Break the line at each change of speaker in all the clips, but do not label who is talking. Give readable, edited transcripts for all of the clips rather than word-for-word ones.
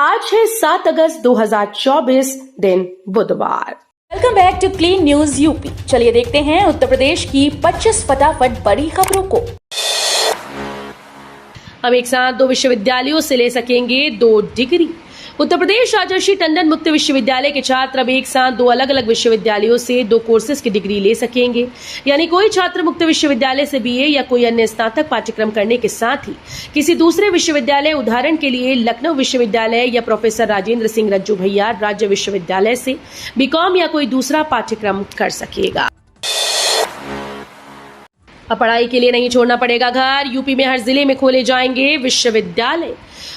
आज है 7 अगस्त 2024 दिन बुधवार।
Welcome back to clean news UP. चलिए देखते हैं उत्तर प्रदेश की 25 फटाफट बड़ी खबरों को।
हम एक साथ 2 विश्वविद्यालयों से ले सकेंगे 2 डिग्री। उत्तर प्रदेश राजर्षि टंडन मुक्त विश्वविद्यालय के छात्र अब एक साथ 2 अलग अलग विश्वविद्यालयों से 2 कोर्सेज की डिग्री ले सकेंगे। यानी कोई छात्र मुक्त विश्वविद्यालय से बीए या कोई अन्य स्नातक पाठ्यक्रम करने के साथ ही किसी दूसरे विश्वविद्यालय, उदाहरण के लिए लखनऊ विश्वविद्यालय या प्रोफेसर राजेंद्र सिंह रज्जू भैया राज्य विश्वविद्यालय से बीकॉम या कोई दूसरा पाठ्यक्रम कर सकेगा। अब पढ़ाई के लिए नहीं छोड़ना पड़ेगा घर। यूपी में हर जिले में खोले जाएंगे विश्वविद्यालय।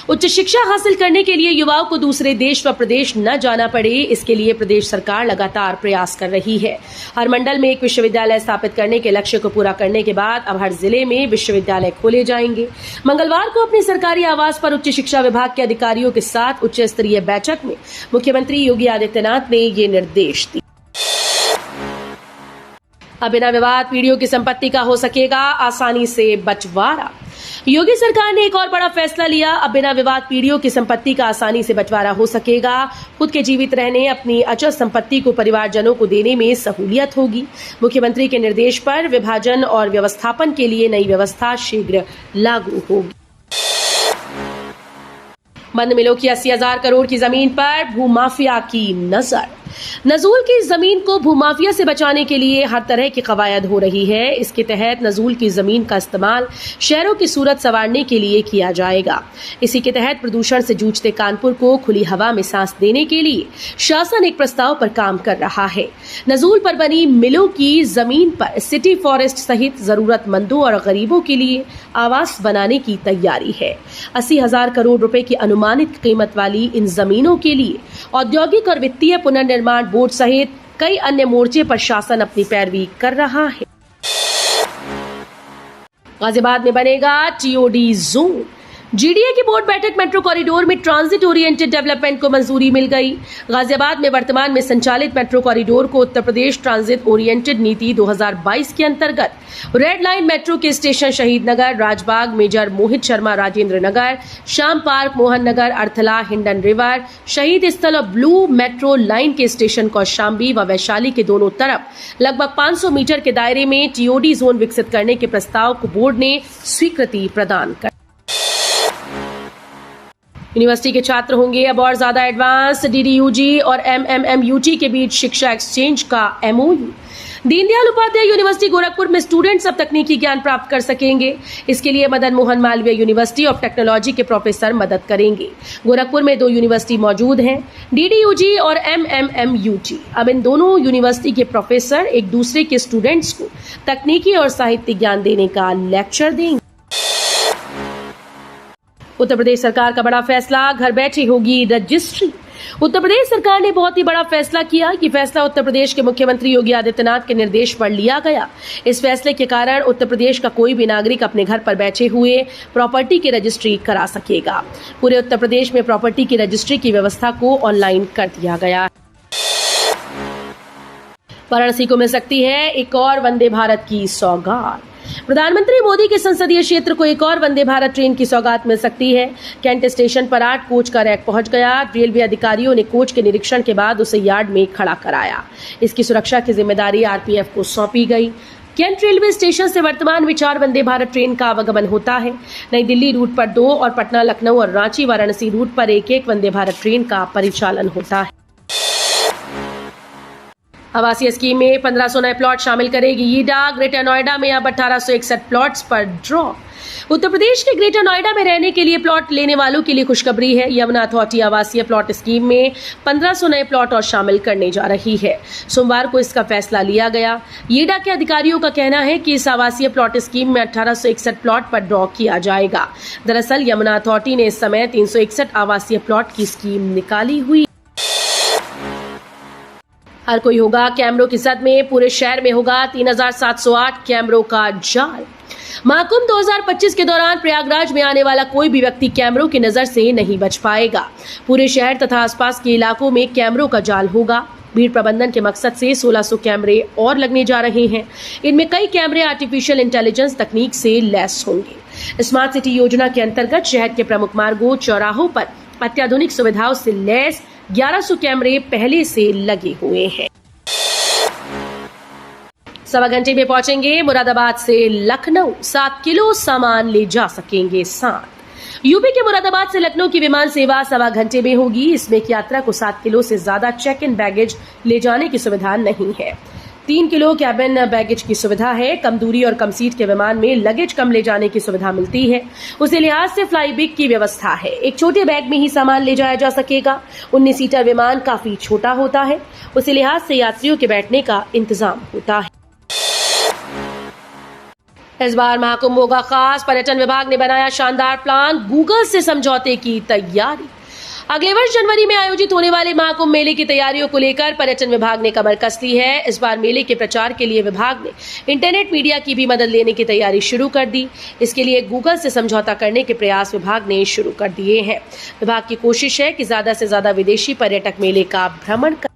उच्च शिक्षा हासिल करने के लिए युवाओं को दूसरे देश व प्रदेश न जाना पड़े, इसके लिए प्रदेश सरकार लगातार प्रयास कर रही है। हर मंडल में एक विश्वविद्यालय स्थापित करने के लक्ष्य को पूरा करने के बाद अब हर जिले में विश्वविद्यालय खोले जाएंगे। मंगलवार को अपने सरकारी आवास पर उच्च शिक्षा विभाग के अधिकारियों के साथ उच्च स्तरीय बैठक में मुख्यमंत्री योगी आदित्यनाथ ने ये निर्देश दिए। अब बिना विवाद पीढ़ियों की संपत्ति का हो सकेगा आसानी से बंटवारा। योगी सरकार ने एक और बड़ा फैसला लिया। अब बिना विवाद पीढ़ियों की संपत्ति का आसानी से बंटवारा हो सकेगा। खुद के जीवित रहने अपनी अचल संपत्ति को परिवारजनों को देने में सहूलियत होगी। मुख्यमंत्री के निर्देश पर विभाजन और व्यवस्थापन के लिए नई व्यवस्था शीघ्र लागू होगी। बंद मिलों की 80,000 करोड़ की जमीन पर भूमाफिया की नजर। नजूल की जमीन को भूमाफिया से बचाने के लिए हर तरह की कवायद हो रही है। इसके तहत नजूल की जमीन का इस्तेमाल शहरों की सूरत संवारने के लिए किया जाएगा। इसी के तहत प्रदूषण से जूझते कानपुर को खुली हवा में सांस देने के लिए शासन एक प्रस्ताव पर काम कर रहा है। नजूल पर बनी मिलों की जमीन पर सिटी फॉरेस्ट सहित जरूरतमंदों और गरीबों के लिए आवास बनाने की तैयारी है। 80,000 करोड़ रुपए की अनुमानित कीमत वाली इन जमीनों के लिए औद्योगिक और वित्तीय पुनर्निर्माण बोर्ड सहित कई अन्य मोर्चे पर शासन अपनी पैरवी कर रहा है। गाजियाबाद में बनेगा टीओडी जोन। जीडीए की बोर्ड बैठक मेट्रो कॉरिडोर में ट्रांजिट ओरिएंटेड डेवलपमेंट को मंजूरी मिल गई। गाजियाबाद में वर्तमान में संचालित मेट्रो कॉरिडोर को उत्तर प्रदेश ट्रांजिट ओरिएंटेड नीति 2022 के अंतर्गत रेड लाइन मेट्रो के स्टेशन शहीद नगर, Rajbagh, major Mohit Sharma Rajendra Nagar, Shyam park, Mohan Nagar, अर्थला, Hindon river, शहीद स्थल और ब्लू मेट्रो लाइन के स्टेशन कौशाम्बी व वैशाली के दोनों तरफ लगभग 500 मीटर के दायरे में टीओडी जोन विकसित करने के प्रस्ताव को बोर्ड ने स्वीकृति प्रदान कर। यूनिवर्सिटी के छात्र होंगे अब और ज्यादा एडवांस। डीडीयूजी और एमएमएमयूटी के बीच शिक्षा एक्सचेंज का एमओयू। दीनदयाल उपाध्याय यूनिवर्सिटी गोरखपुर में स्टूडेंट्स अब तकनीकी ज्ञान प्राप्त कर सकेंगे। इसके लिए Madan Mohan Malviya university of technology के प्रोफेसर मदद करेंगे। गोरखपुर में 2 यूनिवर्सिटी मौजूद हैं, डीडीयूजी और एमएमएमयूटी। अब इन दोनों यूनिवर्सिटी के प्रोफेसर एक दूसरे के स्टूडेंट्स को तकनीकी और साहित्य ज्ञान देने का लेक्चर देंगे। उत्तर प्रदेश सरकार का बड़ा फैसला, घर बैठे होगी रजिस्ट्री। उत्तर प्रदेश सरकार ने बहुत ही बड़ा फैसला किया। ये फैसला उत्तर प्रदेश के मुख्यमंत्री योगी आदित्यनाथ के निर्देश पर लिया गया। इस फैसले के कारण उत्तर प्रदेश का कोई भी नागरिक अपने घर पर बैठे हुए प्रॉपर्टी की रजिस्ट्री करा सकेगा। पूरे उत्तर प्रदेश में प्रॉपर्टी की रजिस्ट्री की व्यवस्था को ऑनलाइन कर दिया गया। वाराणसी को मिल सकती है एक और वंदे भारत की सौगात। प्रधानमंत्री मोदी के संसदीय क्षेत्र को एक और वंदे भारत ट्रेन की सौगात मिल सकती है। कैंट स्टेशन पर 8 कोच का रैक पहुंच गया। रेलवे अधिकारियों ने कोच के निरीक्षण के बाद उसे यार्ड में खड़ा कराया। इसकी सुरक्षा की जिम्मेदारी आरपीएफ को सौंपी गई। कैंट रेलवे स्टेशन से वर्तमान में 4 वंदे भारत ट्रेन का आवागमन होता है। नई दिल्ली रूट पर 2 और पटना, लखनऊ और रांची वाराणसी रूट पर 1-1 वंदे भारत ट्रेन का परिचालन होता है। आवासीय स्कीम में 1500 नए प्लॉट शामिल करेगी ईडा। ग्रेटर नोएडा में अब 1861 प्लॉट्स पर ड्रॉ। उत्तर प्रदेश के ग्रेटर नोएडा में रहने के लिए प्लॉट लेने वालों के लिए खुशखबरी है। यमुना अथॉरिटी आवासीय प्लॉट स्कीम में 1500 नए प्लॉट और शामिल करने जा रही है। सोमवार को इसका फैसला लिया गया। ईडा के अधिकारियों का कहना है कि इस आवासीय प्लॉट स्कीम में 1861 प्लॉट पर ड्रॉ किया जाएगा। दरअसल यमुना अथॉरिटी ने इस समय 361 आवासीय प्लॉट की स्कीम निकाली हुई। हर कोई होगा कैमरों की जद में। पूरे शहर में होगा 3708 कैमरों का जाल। महाकुंभ 2025 के दौरान प्रयागराज में आने वाला कोई भी व्यक्ति कैमरों की नजर से नहीं बच पाएगा। पूरे शहर तथा आसपास के इलाकों में कैमरों का जाल होगा। भीड़ प्रबंधन के मकसद से 1600 कैमरे और लगने जा रहे हैं। इनमें कई कैमरे आर्टिफिशियल इंटेलिजेंस तकनीक से लैस होंगे। स्मार्ट सिटी योजना के अंतर्गत शहर के प्रमुख मार्गों, चौराहों पर अत्याधुनिक सुविधाओं से लैस 1100 कैमरे पहले से लगे हुए हैं। सवा घंटे में पहुंचेंगे मुरादाबाद से लखनऊ, 7 किलो सामान ले जा सकेंगे साथ। यूपी के मुरादाबाद से लखनऊ की विमान सेवा सवा घंटे में होगी। इसमें एक यात्रा को 7 किलो से ज्यादा चेक इन बैगेज ले जाने की सुविधा नहीं है। 3 किलो कैबिन बैगेज की सुविधा है। कम दूरी और कम सीट के विमान में लगेज कम ले जाने की सुविधा मिलती है। उसी लिहाज से फ्लाई बिग की व्यवस्था है। एक छोटे बैग में ही सामान ले जाया जा सकेगा। 19 सीटर विमान काफी छोटा होता है। उसी लिहाज से यात्रियों के बैठने का इंतजाम होता है। इस बार महाकुंभ होगा खास। पर्यटन विभाग ने बनाया शानदार प्लान, गूगल से समझौते की तैयारी। अगले वर्ष जनवरी में आयोजित होने वाले महाकुंभ मेले की तैयारियों को लेकर पर्यटन विभाग ने कमर कस ली है। इस बार मेले के प्रचार के लिए विभाग ने इंटरनेट मीडिया की भी मदद लेने की तैयारी शुरू कर दी। इसके लिए गूगल से समझौता करने के प्रयास विभाग ने शुरू कर दिए हैं। विभाग की कोशिश है कि ज्यादा से ज्यादा विदेशी पर्यटक मेले का भ्रमण कर।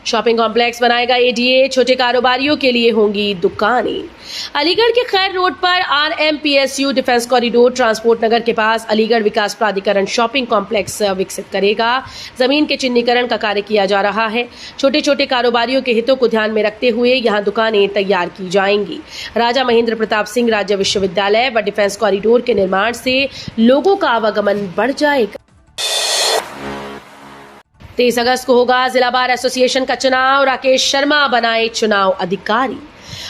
शॉपिंग कॉम्प्लेक्स बनाएगा एडीए, छोटे कारोबारियों के लिए होंगी दुकानें। अलीगढ़ के खैर रोड पर आरएमपीएसयू डिफेंस कॉरिडोर ट्रांसपोर्ट नगर के पास अलीगढ़ विकास प्राधिकरण शॉपिंग कॉम्प्लेक्स विकसित करेगा। जमीन के चिन्हीकरण का कार्य किया जा रहा है। छोटे छोटे कारोबारियों के हितों को ध्यान में रखते हुए यहां दुकानें तैयार की जाएंगी। राजा महेंद्र प्रताप सिंह राज्य विश्वविद्यालय व डिफेंस कॉरिडोर के निर्माण से लोगों का आवागमन बढ़ जाएगा। 23 अगस्त को होगा जिला बार एसोसिएशन का चुनाव। राकेश शर्मा बनाए चुनाव अधिकारी।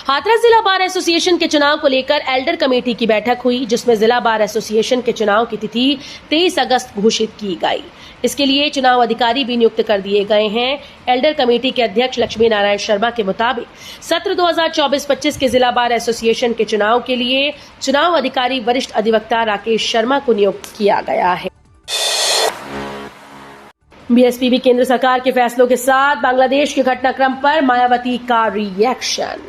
हाथरस जिला बार एसोसिएशन के चुनाव को लेकर एल्डर कमेटी की बैठक हुई, जिसमें जिला बार एसोसिएशन के चुनाव की तिथि 23 अगस्त घोषित की गई। इसके लिए चुनाव अधिकारी भी नियुक्त कर दिए गए हैं। एल्डर कमेटी के अध्यक्ष लक्ष्मी नारायण शर्मा के मुताबिक सत्र 2024-25 के जिला बार एसोसिएशन के चुनाव के लिए चुनाव अधिकारी वरिष्ठ अधिवक्ता राकेश शर्मा को नियुक्त किया गया है। बीएसपी भी केंद्र सरकार के फैसलों के साथ। बांग्लादेश के घटनाक्रम पर मायावती का रिएक्शन।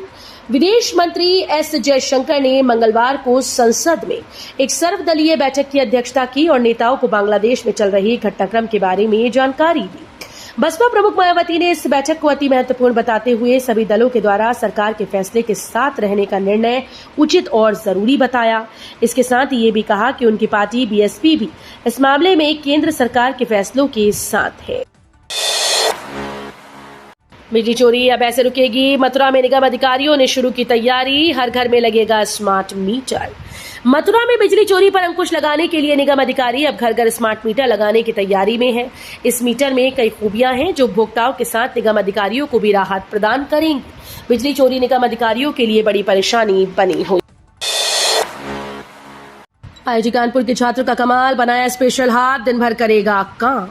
विदेश मंत्री एस जयशंकर ने मंगलवार को संसद में एक सर्वदलीय बैठक की अध्यक्षता की और नेताओं को बांग्लादेश में चल रही घटनाक्रम के बारे में जानकारी दी। बसपा प्रमुख मायावती ने इस बैठक को अति महत्वपूर्ण बताते हुए सभी दलों के द्वारा सरकार के फैसले के साथ रहने का निर्णय उचित और जरूरी बताया। इसके साथ ही ये भी कहा कि उनकी पार्टी बीएसपी भी इस मामले में केंद्र सरकार के फैसलों के साथ है। बिजली चोरी अब ऐसे रुकेगी। मथुरा में निगम अधिकारियों ने शुरू की तैयारी। हर घर में लगेगा स्मार्ट मीटर। मथुरा में बिजली चोरी पर अंकुश लगाने के लिए निगम अधिकारी अब घर घर स्मार्ट मीटर लगाने की तैयारी में है। इस मीटर में कई खूबियां हैं जो उपभोक्ताओं के साथ निगम अधिकारियों को भी राहत प्रदान करेंगी। बिजली चोरी निगम अधिकारियों के लिए बड़ी परेशानी बनी हुई। आईआईटी कानपुर के छात्र का कमाल, बनाया स्पेशल हाथ, दिन भर करेगा काम।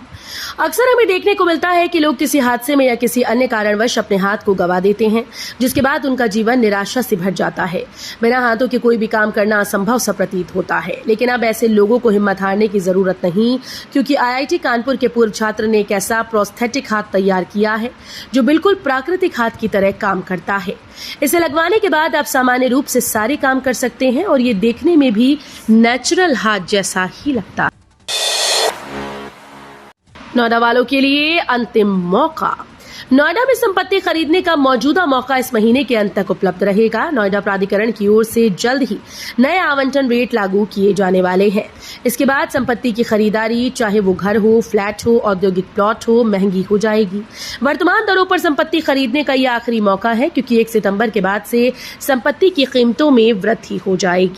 अक्सर हमें देखने को मिलता है कि लोग किसी हादसे में या किसी अन्य कारणवश अपने हाथ को गंवा देते हैं, जिसके बाद उनका जीवन निराशा से भर जाता है। बिना हाथों के कोई भी काम करना असंभव सा प्रतीत होता है। लेकिन अब ऐसे लोगों को हिम्मत हारने की जरूरत नहीं, क्योंकि आईआईटी कानपुर के पूर्व छात्र ने एक ऐसा प्रोस्थेटिक हाथ तैयार किया है जो बिल्कुल प्राकृतिक हाथ की तरह काम करता है। इसे लगवाने के बाद आप सामान्य रूप से सारे काम कर सकते हैं और ये देखने में भी नेचुरल हाथ जैसा ही लगता है। नोएडा वालों के लिए अंतिम मौका। नोएडा में संपत्ति खरीदने का मौजूदा मौका इस महीने के अंत तक उपलब्ध रहेगा। नोएडा प्राधिकरण की ओर से जल्द ही नए आवंटन रेट लागू किए जाने वाले हैं। इसके बाद संपत्ति की खरीदारी, चाहे वो घर हो, फ्लैट हो, औद्योगिक प्लॉट हो, महंगी हो जाएगी। वर्तमान दरों पर संपत्ति खरीदने का यह आखिरी मौका है, क्योंकि 1 सितंबर के बाद से संपत्ति की कीमतों में वृद्धि हो जाएगी।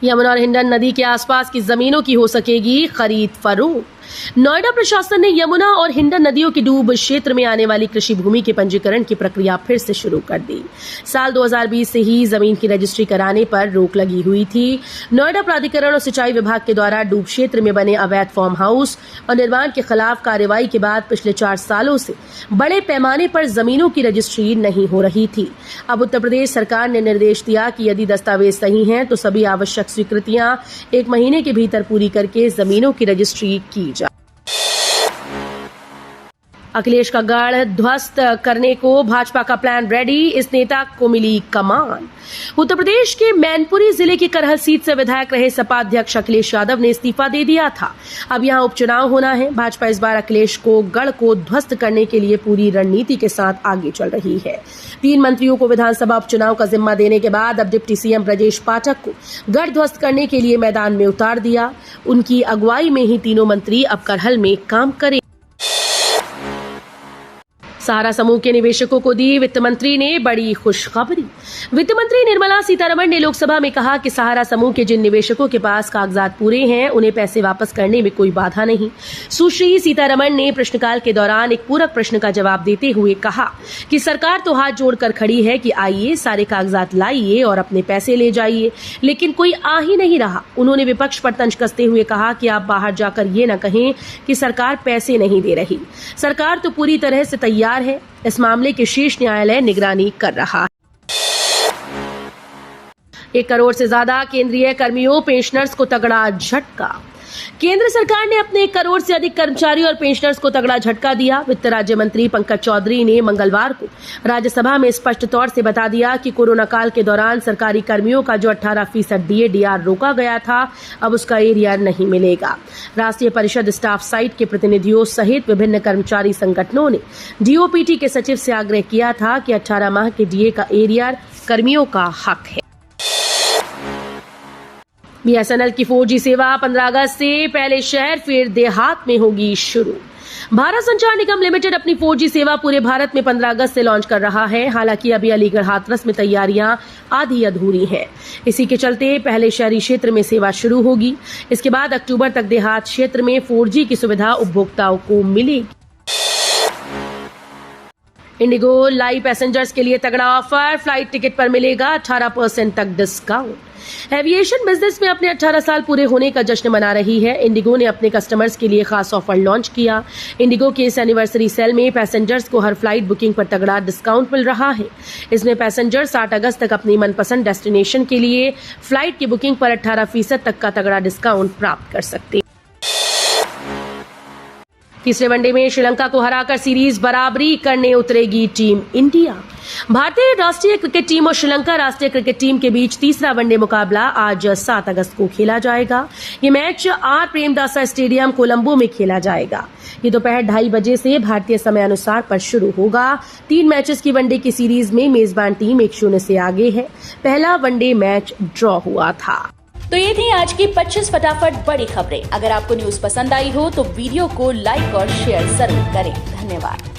यमुना और हिंडन नदी के आसपास की जमीनों की हो सकेगी खरीद फरोख्त। नोएडा प्रशासन ने यमुना और हिंडन नदियों के डूब क्षेत्र में आने वाली कृषि भूमि के पंजीकरण की प्रक्रिया फिर से शुरू कर दी। साल 2020 से ही जमीन की रजिस्ट्री कराने पर रोक लगी हुई थी। नोएडा प्राधिकरण और सिंचाई विभाग के द्वारा डूब क्षेत्र में बने अवैध फार्म हाउस और निर्माण के खिलाफ कार्रवाई के बाद पिछले 4 सालों से बड़े पैमाने पर जमीनों की रजिस्ट्री नहीं हो रही थी। अब उत्तर प्रदेश सरकार ने निर्देश दिया कि यदि दस्तावेज सही हैं तो सभी आवश्यक स्वीकृतियां 1 महीने के भीतर पूरी करके जमीनों की रजिस्ट्री की जाए। अखिलेश का गढ़ ध्वस्त करने को भाजपा का प्लान रेडी, इस नेता को मिली कमान। उत्तर प्रदेश के मैनपुरी जिले की करहल सीट से विधायक रहे सपा अध्यक्ष अखिलेश यादव ने इस्तीफा दे दिया था। अब यहां उपचुनाव होना है। भाजपा इस बार अखिलेश को गढ़ को ध्वस्त करने के लिए पूरी रणनीति के साथ आगे चल रही है। 3 मंत्रियों को विधानसभा उपचुनाव का जिम्मा देने के बाद अब डिप्टी सीएम ब्रजेश पाठक को गढ़ ध्वस्त करने के लिए मैदान में उतार दिया। उनकी अगुवाई में ही तीनों मंत्री अब करहल में काम करें। सहारा समूह के निवेशकों को दी वित्त मंत्री ने बड़ी खुशखबरी। वित्त मंत्री निर्मला सीतारमण ने लोकसभा में कहा कि सहारा समूह के जिन निवेशकों के पास कागजात पूरे हैं उन्हें पैसे वापस करने में कोई बाधा नहीं। सुश्री सीतारमण ने प्रश्नकाल के दौरान एक पूरक प्रश्न का जवाब देते हुए कहा कि सरकार तो हाथ जोड़कर खड़ी है कि आइए सारे कागजात लाइए और अपने पैसे ले जाइए, लेकिन कोई आ ही नहीं रहा। उन्होंने विपक्ष पर तंज कसते हुए कहा कि आप बाहर जाकर ये न कहें कि सरकार पैसे नहीं दे रही। सरकार तो पूरी तरह से तैयार है। इस मामले के शीर्ष न्यायालय निगरानी कर रहा है। 1 करोड़ से ज्यादा केंद्रीय कर्मियों पेंशनर्स को तगड़ा झटका। केंद्र सरकार ने अपने 1 करोड़ से अधिक कर्मचारियों और पेंशनर्स को तगड़ा झटका दिया। वित्त राज्य मंत्री पंकज चौधरी ने मंगलवार को राज्यसभा में स्पष्ट तौर से बता दिया कि कोरोना काल के दौरान सरकारी कर्मियों का जो 18% डीए-डीआर रोका गया था, अब उसका एरियर नहीं मिलेगा। राष्ट्रीय परिषद स्टाफ साइट के प्रतिनिधियों सहित विभिन्न कर्मचारी संगठनों ने डीओपीटी के सचिव से आग्रह किया था कि 18 माह के डीए का एरियर कर्मियों का हक है। बीएसएनएल की 4G सेवा 15 अगस्त से पहले शहर फिर देहात में होगी शुरू। भारत संचार निगम लिमिटेड अपनी 4G सेवा पूरे भारत में 15 अगस्त से लॉन्च कर रहा है। हालांकि अभी अलीगढ़ हाथरस में तैयारियां आधी अधूरी हैं। इसी के चलते पहले शहरी क्षेत्र में सेवा शुरू होगी। इसके बाद अक्टूबर तक देहात क्षेत्र में 4G की सुविधा उपभोक्ताओं को मिलेगी। इंडिगो लाइव पैसेंजर्स के लिए तगड़ा ऑफर, फ्लाइट टिकट पर मिलेगा 18% तक डिस्काउंट। एविएशन बिजनेस में अपने 18 साल पूरे होने का जश्न मना रही है। इंडिगो ने अपने कस्टमर्स के लिए खास ऑफर लॉन्च किया। इंडिगो के इस एनिवर्सरी सेल में पैसेंजर्स को हर फ्लाइट बुकिंग पर तगड़ा डिस्काउंट मिल रहा है। इसमें पैसेंजर 8 अगस्त तक अपनी मनपसंद डेस्टिनेशन के लिए फ्लाइट की बुकिंग पर 18% तक का तगड़ा डिस्काउंट प्राप्त कर सकते हैं। तीसरे वनडे में श्रीलंका को हराकर सीरीज बराबरी करने उतरेगी टीम इंडिया। भारतीय राष्ट्रीय क्रिकेट टीम और श्रीलंका राष्ट्रीय क्रिकेट टीम के बीच तीसरा वनडे मुकाबला आज 7 अगस्त को खेला जाएगा। ये match R Premadasa stadium Colombo में खेला जाएगा। ये दोपहर 2:30 बजे से भारतीय समय अनुसार पर शुरू होगा। 3 मैचेस की वनडे की सीरीज में मेजबान टीम 1-0 से आगे है। पहला वनडे मैच ड्रॉ हुआ था।
तो ये थी आज की 25 फटाफट बड़ी खबरें। अगर आपको न्यूज पसंद आई हो तो वीडियो को लाइक और शेयर जरूर करें। धन्यवाद।